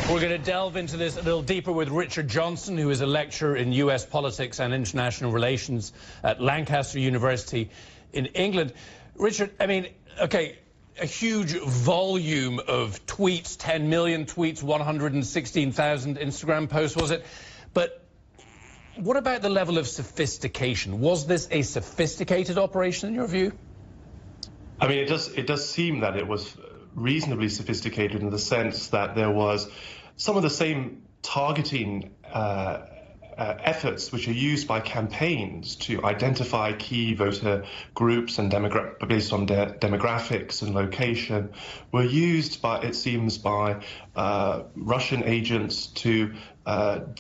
We're going to delve into this a little deeper with Richard Johnson, who is a lecturer in US politics and international relations at Lancaster University in England. Richard, I mean, okay, a huge volume of tweets, 10 million tweets, 116,000 Instagram posts, was it? But what about the level of sophistication? Was this a sophisticated operation in your view? I mean, it does seem that it was reasonably sophisticated in the sense that there was some of the same targeting efforts which are used by campaigns to identify key voter groups and based on demographics and location were used by, it seems, by Russian agents to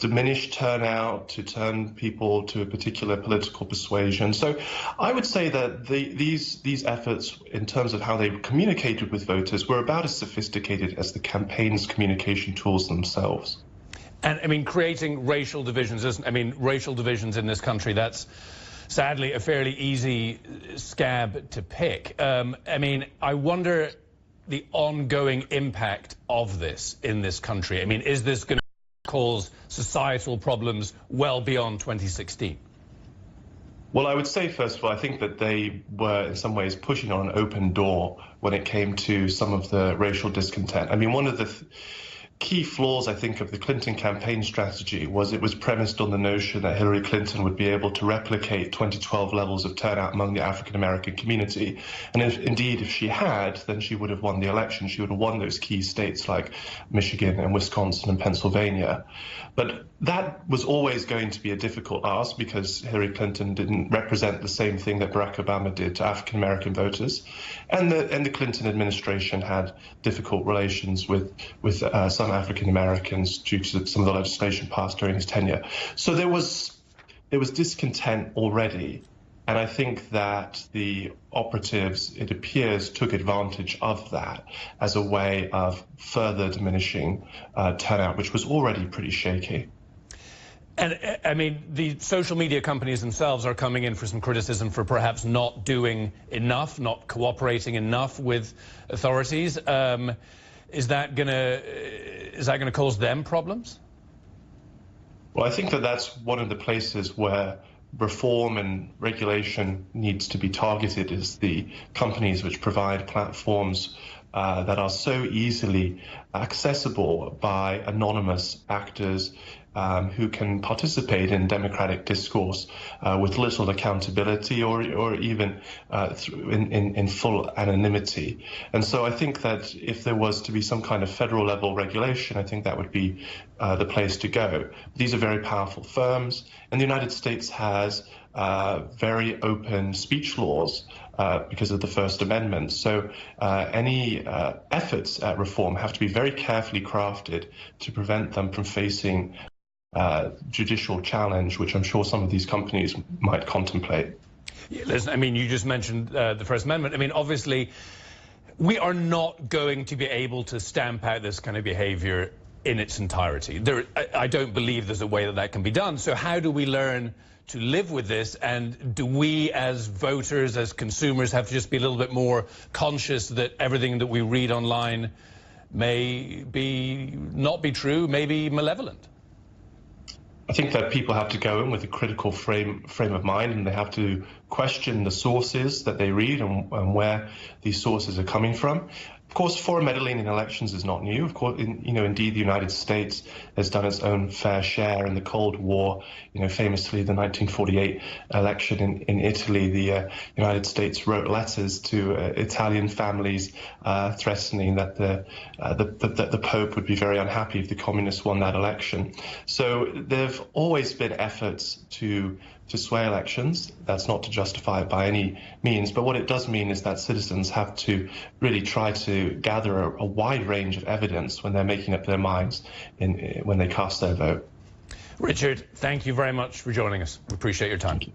diminish turnout, to turn people to a particular political persuasion. So I would say that these efforts, in terms of how they communicated with voters, were about as sophisticated as the campaign's communication tools themselves. And, I mean, creating racial divisions isn't, I mean, racial divisions in this country, that's sadly a fairly easy scab to pick. I mean, I wonder the ongoing impact of this in this country. I mean, is this going to cause societal problems well beyond 2016? Well, I would say, first of all, I think that they were in some ways pushing on an open door when it came to some of the racial discontent. I mean, one of the key flaws, I think, of the Clinton campaign strategy was it was premised on the notion that Hillary Clinton would be able to replicate 2012 levels of turnout among the African-American community. And if she had, then she would have won the election. She would have won those key states like Michigan and Wisconsin and Pennsylvania. But that was always going to be a difficult ask because Hillary Clinton didn't represent the same thing that Barack Obama did to African-American voters. And the Clinton administration had difficult relations with some African Americans due to some of the legislation passed during his tenure. So there was discontent already, and I think that the operatives, it appears, took advantage of that as a way of further diminishing turnout, which was already pretty shaky. And, I mean, the social media companies themselves are coming in for some criticism for perhaps not doing enough, not cooperating enough with authorities. Is that going to cause them problems? Well, I think that that's one of the places where reform and regulation needs to be targeted, is the companies which provide platforms that are so easily accessible by anonymous actors who can participate in democratic discourse with little accountability or even in full anonymity. And so I think that if there was to be some kind of federal level regulation, I think that would be the place to go. These are very powerful firms, and the United States has very open speech laws because of the First Amendment. So any efforts at reform have to be very carefully crafted to prevent them from facing judicial challenge, which I'm sure some of these companies might contemplate. Yeah, listen, I mean, you just mentioned the First Amendment. I mean, obviously, we are not going to be able to stamp out this kind of behavior in its entirety. I don't believe there's a way that can be done. So how do we learn to live with this, and do we as voters, as consumers, have to just be a little bit more conscious that everything that we read online may not be true, may be malevolent? I think that people have to go in with a critical frame of mind, and they have to question the sources that they read and where these sources are coming from. Of course, foreign meddling in elections is not new. Of course, indeed, the United States has done its own fair share in the Cold War. Famously, the 1948 election in Italy, the United States wrote letters to Italian families threatening that the Pope would be very unhappy if the communists won that election. So there have always been efforts to sway elections. That's not to justify it by any means, but what it does mean is that citizens have to really try to gather a wide range of evidence when they're making up their minds when they cast their vote. Richard, thank you very much for joining us. We appreciate your time. Thank you.